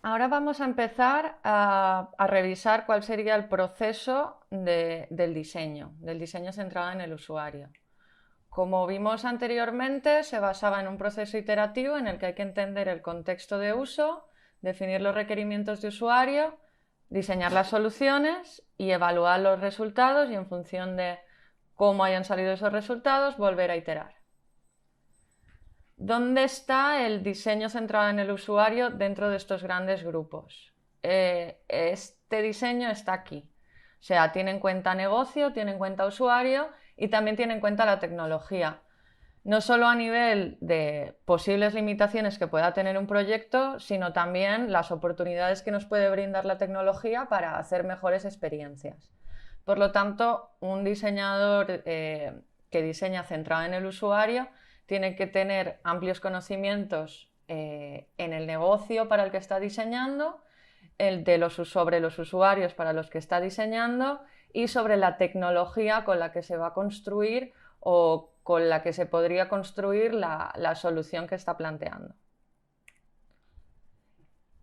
Ahora vamos a empezar a revisar cuál sería el proceso del diseño centrado en el usuario. Como vimos anteriormente, se basaba en un proceso iterativo en el que hay que entender el contexto de uso, definir los requerimientos de usuario, diseñar las soluciones y evaluar los resultados y en función de cómo hayan salido esos resultados, volver a iterar. ¿Dónde está el diseño centrado en el usuario dentro de estos grandes grupos? Este diseño está aquí. O sea, tiene en cuenta negocio, tiene en cuenta usuario y también tiene en cuenta la tecnología. No solo a nivel de posibles limitaciones que pueda tener un proyecto, sino también las oportunidades que nos puede brindar la tecnología para hacer mejores experiencias. Por lo tanto, un diseñador que diseña centrado en el usuario tiene que tener amplios conocimientos en el negocio para el que está diseñando, sobre los usuarios para los que está diseñando y sobre la tecnología con la que se va a construir o con la que se podría construir la solución que está planteando.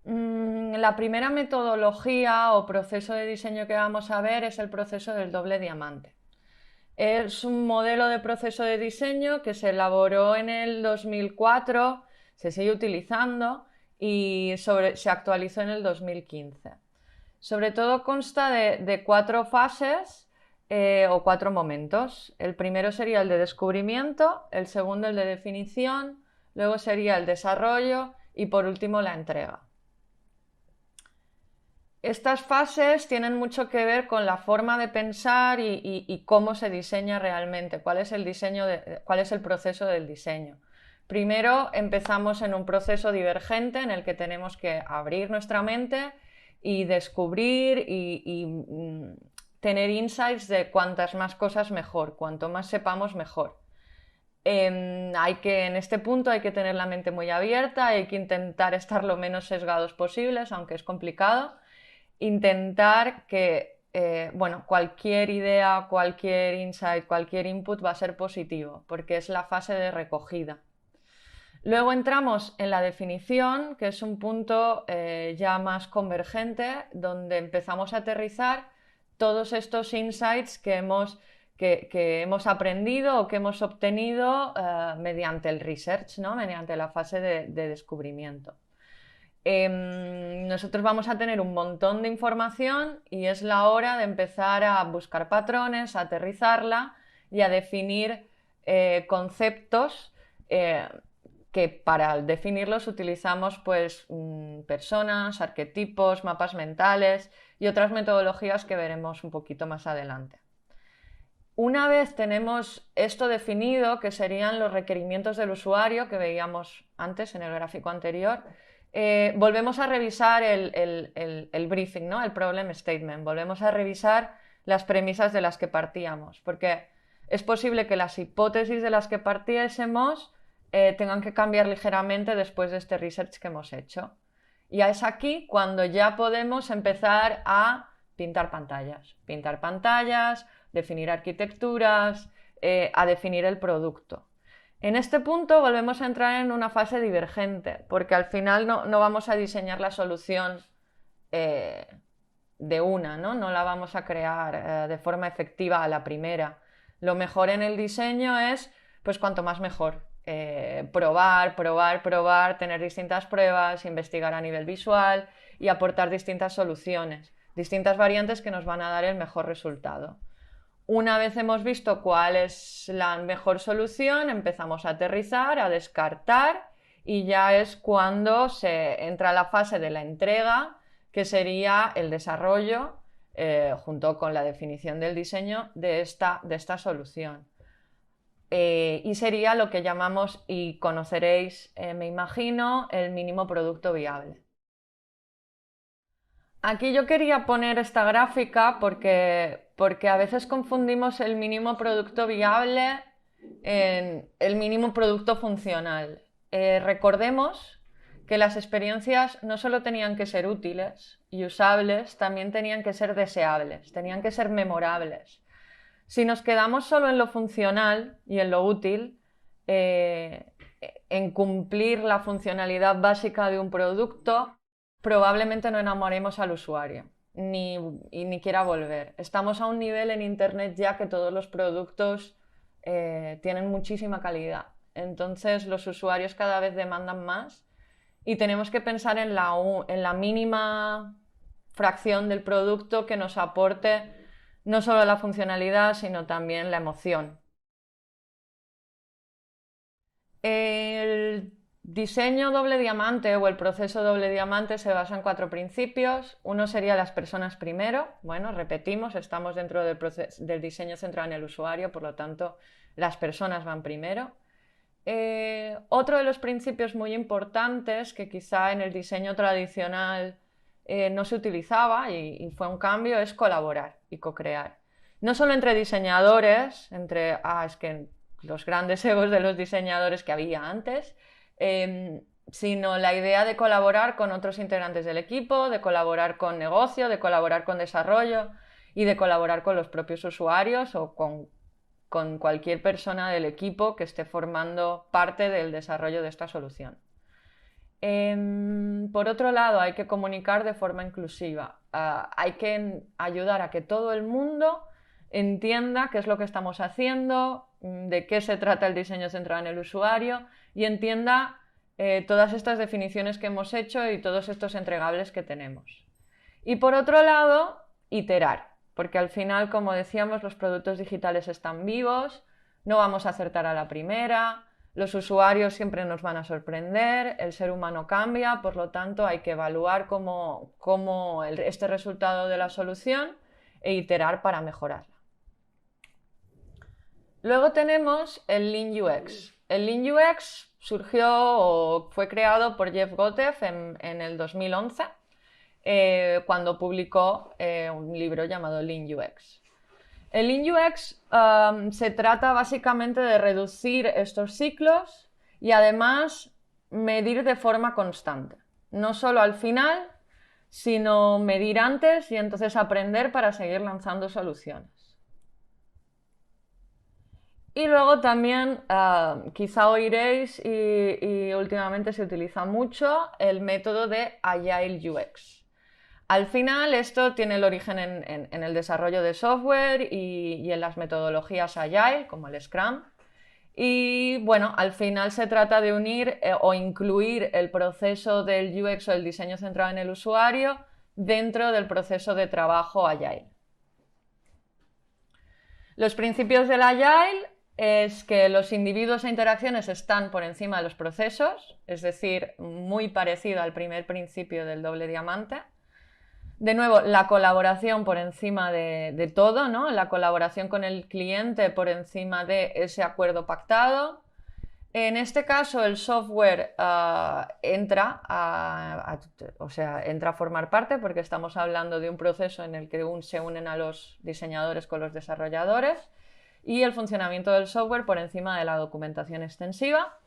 La primera metodología o proceso de diseño que vamos a ver es el proceso del doble diamante. Es un modelo de proceso de diseño que se elaboró en el 2004, se sigue utilizando y se actualizó en el 2015. Sobre todo consta de 4 fases o 4 momentos. El primero sería el de descubrimiento, el segundo el de definición, luego sería el desarrollo y por último la entrega. Estas fases tienen mucho que ver con la forma de pensar y cómo se diseña realmente, cuál es el proceso del diseño. Primero empezamos en un proceso divergente en el que tenemos que abrir nuestra mente y descubrir y tener insights de cuantas más cosas mejor, cuanto más sepamos mejor. En este punto hay que tener la mente muy abierta, hay que intentar estar lo menos sesgados posibles, aunque es complicado. Intentar que cualquier idea, cualquier insight, cualquier input va a ser positivo, porque es la fase de recogida. Luego entramos en la definición, que es un punto ya más convergente, donde empezamos a aterrizar todos estos insights que hemos aprendido o que hemos obtenido mediante el research, ¿no? Mediante la fase de descubrimiento. Nosotros vamos a tener un montón de información y es la hora de empezar a buscar patrones, a aterrizarla y a definir conceptos que para definirlos utilizamos pues personas, arquetipos, mapas mentales y otras metodologías que veremos un poquito más adelante. Una vez tenemos esto definido, que serían los requerimientos del usuario que veíamos antes en el gráfico anterior, volvemos a revisar el briefing, ¿no? El problem statement. Volvemos a revisar las premisas de las que partíamos, porque es posible que las hipótesis de las que partiésemos tengan que cambiar ligeramente después de este research que hemos hecho. Y es aquí cuando ya podemos empezar a pintar pantallas, definir arquitecturas, a definir el producto. En este punto volvemos a entrar en una fase divergente, porque al final no vamos a diseñar la solución de una, ¿no? La vamos a crear de forma efectiva a la primera. Lo mejor en el diseño es, pues cuanto más mejor. Probar, tener distintas pruebas, investigar a nivel visual y aportar distintas soluciones, distintas variantes que nos van a dar el mejor resultado. Una vez hemos visto cuál es la mejor solución, empezamos a aterrizar, a descartar y ya es cuando se entra a la fase de la entrega, que sería el desarrollo junto con la definición del diseño de esta solución. Y sería lo que llamamos, y conoceréis, me imagino, el mínimo producto viable. Aquí yo quería poner esta gráfica porque a veces confundimos el mínimo producto viable en el mínimo producto funcional. Recordemos que las experiencias no solo tenían que ser útiles y usables, también tenían que ser deseables, tenían que ser memorables. Si nos quedamos solo en lo funcional y en lo útil, en cumplir la funcionalidad básica de un producto, probablemente no enamoremos al usuario ni quiera volver. Estamos a un nivel en Internet ya que todos los productos tienen muchísima calidad. Entonces los usuarios cada vez demandan más y tenemos que pensar en la mínima fracción del producto que nos aporte no solo la funcionalidad, sino también la emoción. El diseño doble diamante o el proceso doble diamante se basa en 4 principios. Uno sería las personas primero. Bueno, repetimos, estamos dentro del diseño centrado en el usuario, por lo tanto, las personas van primero. Otro de los principios muy importantes que quizá en el diseño tradicional no se utilizaba y fue un cambio es colaborar y co-crear. No solo entre diseñadores, es que los grandes egos de los diseñadores que había antes, sino la idea de colaborar con otros integrantes del equipo, de colaborar con negocio, de colaborar con desarrollo y de colaborar con los propios usuarios o con cualquier persona del equipo que esté formando parte del desarrollo de esta solución. Por otro lado, hay que comunicar de forma inclusiva. Hay que ayudar a que todo el mundo entienda qué es lo que estamos haciendo, de qué se trata el diseño centrado en el usuario y entienda todas estas definiciones que hemos hecho y todos estos entregables que tenemos. Y por otro lado, iterar, porque al final, como decíamos, los productos digitales están vivos, no vamos a acertar a la primera, los usuarios siempre nos van a sorprender, el ser humano cambia, por lo tanto hay que evaluar este resultado de la solución e iterar para mejorarla. Luego tenemos el Lean UX. El Lean UX surgió o fue creado por Jeff Gottef en el 2011, cuando publicó un libro llamado Lean UX. El Lean UX se trata básicamente de reducir estos ciclos y además medir de forma constante. No solo al final, sino medir antes y entonces aprender para seguir lanzando soluciones. Y luego también quizá oiréis y últimamente se utiliza mucho el método de Agile UX. Al final esto tiene el origen en el desarrollo de software y en las metodologías Agile, como el Scrum. Y bueno, al final se trata de unir o incluir el proceso del UX o el diseño centrado en el usuario dentro del proceso de trabajo Agile. Los principios del Agile es que los individuos e interacciones están por encima de los procesos, es decir, muy parecido al primer principio del doble diamante. De nuevo, la colaboración por encima de todo, ¿no? La colaboración con el cliente por encima de ese acuerdo pactado. En este caso, el software entra a formar parte porque estamos hablando de un proceso en el que se unen a los diseñadores con los desarrolladores y el funcionamiento del software por encima de la documentación extensiva.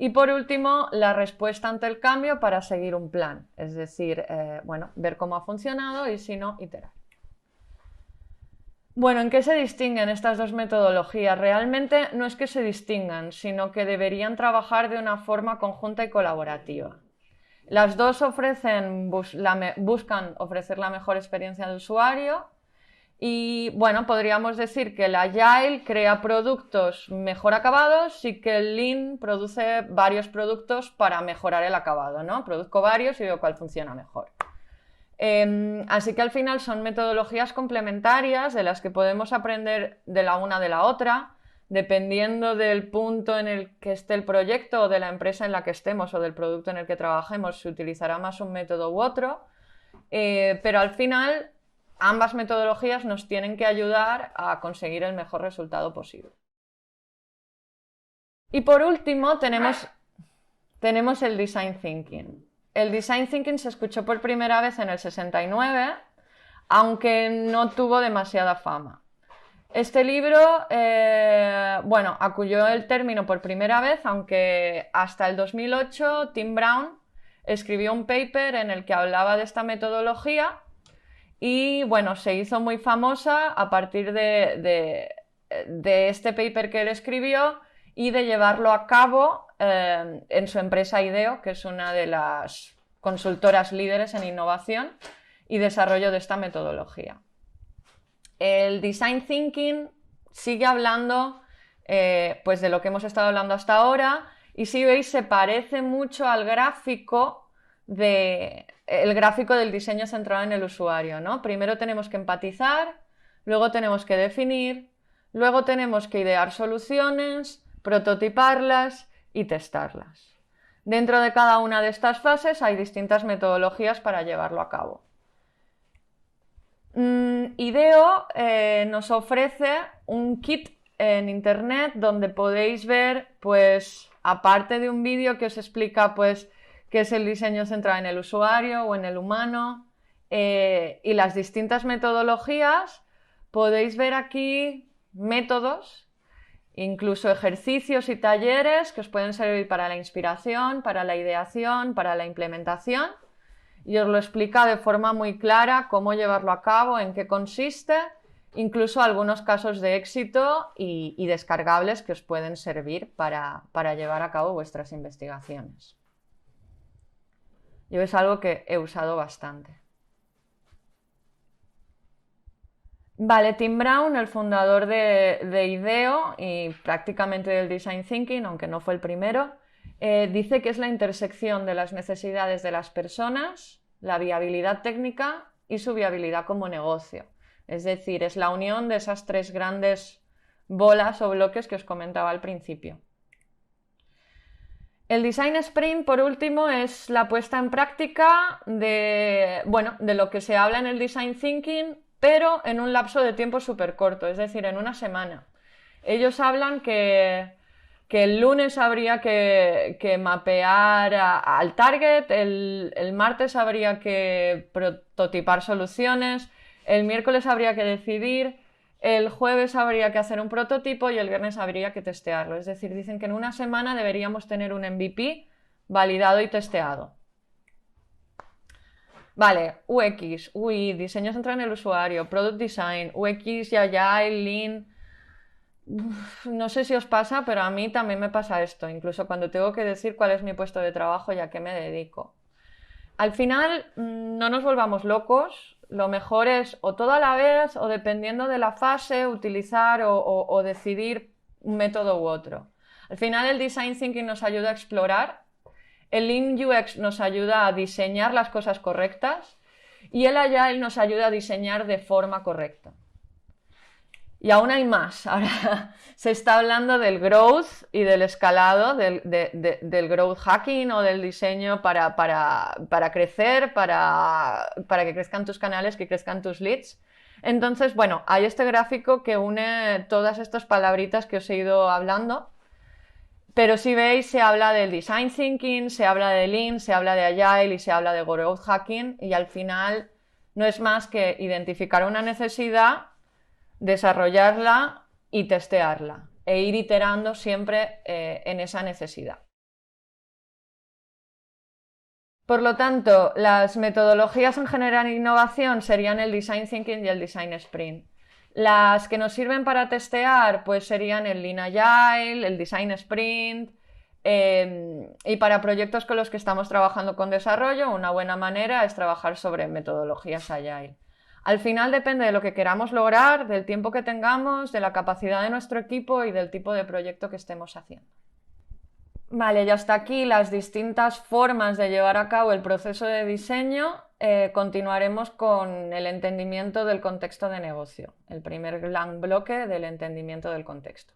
Y por último, la respuesta ante el cambio para seguir un plan, es decir, ver cómo ha funcionado y si no, iterar. Bueno, ¿en qué se distinguen estas dos metodologías? Realmente no es que se distingan, sino que deberían trabajar de una forma conjunta y colaborativa. Las dos buscan ofrecer la mejor experiencia de usuario. Y bueno, podríamos decir que el Agile crea productos mejor acabados y que el Lean produce varios productos para mejorar el acabado, ¿no? Produzco varios y veo cuál funciona mejor. Así que al final son metodologías complementarias de las que podemos aprender de la una de la otra, dependiendo del punto en el que esté el proyecto o de la empresa en la que estemos o del producto en el que trabajemos, se utilizará más un método u otro, pero al final ambas metodologías nos tienen que ayudar a conseguir el mejor resultado posible. Y por último tenemos el Design Thinking. El Design Thinking se escuchó por primera vez en el 69, aunque no tuvo demasiada fama. Este libro, acudió el término por primera vez, aunque hasta el 2008 Tim Brown escribió un paper en el que hablaba de esta metodología. Y bueno, se hizo muy famosa a partir de este paper que él escribió y de llevarlo a cabo en su empresa IDEO, que es una de las consultoras líderes en innovación y desarrollo de esta metodología. El Design Thinking sigue hablando pues de lo que hemos estado hablando hasta ahora, y si veis se parece mucho al gráfico del diseño centrado en el usuario, ¿no? Primero tenemos que empatizar, luego tenemos que definir, luego tenemos que idear soluciones, prototiparlas y testarlas. Dentro de cada una de estas fases hay distintas metodologías para llevarlo a cabo. IDEO nos ofrece un kit en internet donde podéis ver, pues, aparte de un vídeo que os explica, pues, qué es el diseño centrado en el usuario o en el humano, y las distintas metodologías, podéis ver aquí métodos, incluso ejercicios y talleres que os pueden servir para la inspiración, para la ideación, para la implementación, y os lo explica de forma muy clara cómo llevarlo a cabo, en qué consiste, incluso algunos casos de éxito y descargables que os pueden servir para llevar a cabo vuestras investigaciones. Yo es algo que he usado bastante. Vale, Tim Brown, el fundador de IDEO y prácticamente del Design Thinking, aunque no fue el primero, dice que es la intersección de las necesidades de las personas, la viabilidad técnica y su viabilidad como negocio. Es decir, es la unión de esas tres grandes bolas o bloques que os comentaba al principio. El Design Sprint, por último, es la puesta en práctica de lo que se habla en el Design Thinking, pero en un lapso de tiempo súper corto, es decir, en una semana. Ellos hablan que el lunes habría que mapear al target, el martes habría que prototipar soluciones, el miércoles habría que decidir, el jueves habría que hacer un prototipo y el viernes habría que testearlo. Es decir, dicen que en una semana deberíamos tener un MVP validado y testeado. Vale, UX, UI, diseño centrado en el usuario, Product Design, UX y Agile, Lean. No sé si os pasa, pero a mí también me pasa esto, incluso cuando tengo que decir cuál es mi puesto de trabajo y a qué me dedico. Al final, no nos volvamos locos, lo mejor es o todo a la vez o dependiendo de la fase utilizar o decidir un método u otro. Al final el Design Thinking nos ayuda a explorar, el Lean UX nos ayuda a diseñar las cosas correctas y el Agile nos ayuda a diseñar de forma correcta. Y aún hay más. Ahora se está hablando del growth y del escalado, del growth hacking o del diseño para crecer, para que crezcan tus canales, que crezcan tus leads. Entonces, bueno, hay este gráfico que une todas estas palabritas que os he ido hablando. Pero si veis, se habla del Design Thinking, se habla de Lean, se habla de Agile y se habla de growth hacking. Y al final no es más que identificar una necesidad, desarrollarla y testearla e ir iterando siempre en esa necesidad. Por lo tanto, las metodologías en generar innovación serían el Design Thinking y el Design Sprint. Las que nos sirven para testear pues serían el Lean Agile, el Design Sprint, y para proyectos con los que estamos trabajando con desarrollo, una buena manera es trabajar sobre metodologías Agile. Al final depende de lo que queramos lograr, del tiempo que tengamos, de la capacidad de nuestro equipo y del tipo de proyecto que estemos haciendo. Vale, y hasta aquí las distintas formas de llevar a cabo el proceso de diseño. Continuaremos con el entendimiento del contexto de negocio, el primer gran bloque del entendimiento del contexto.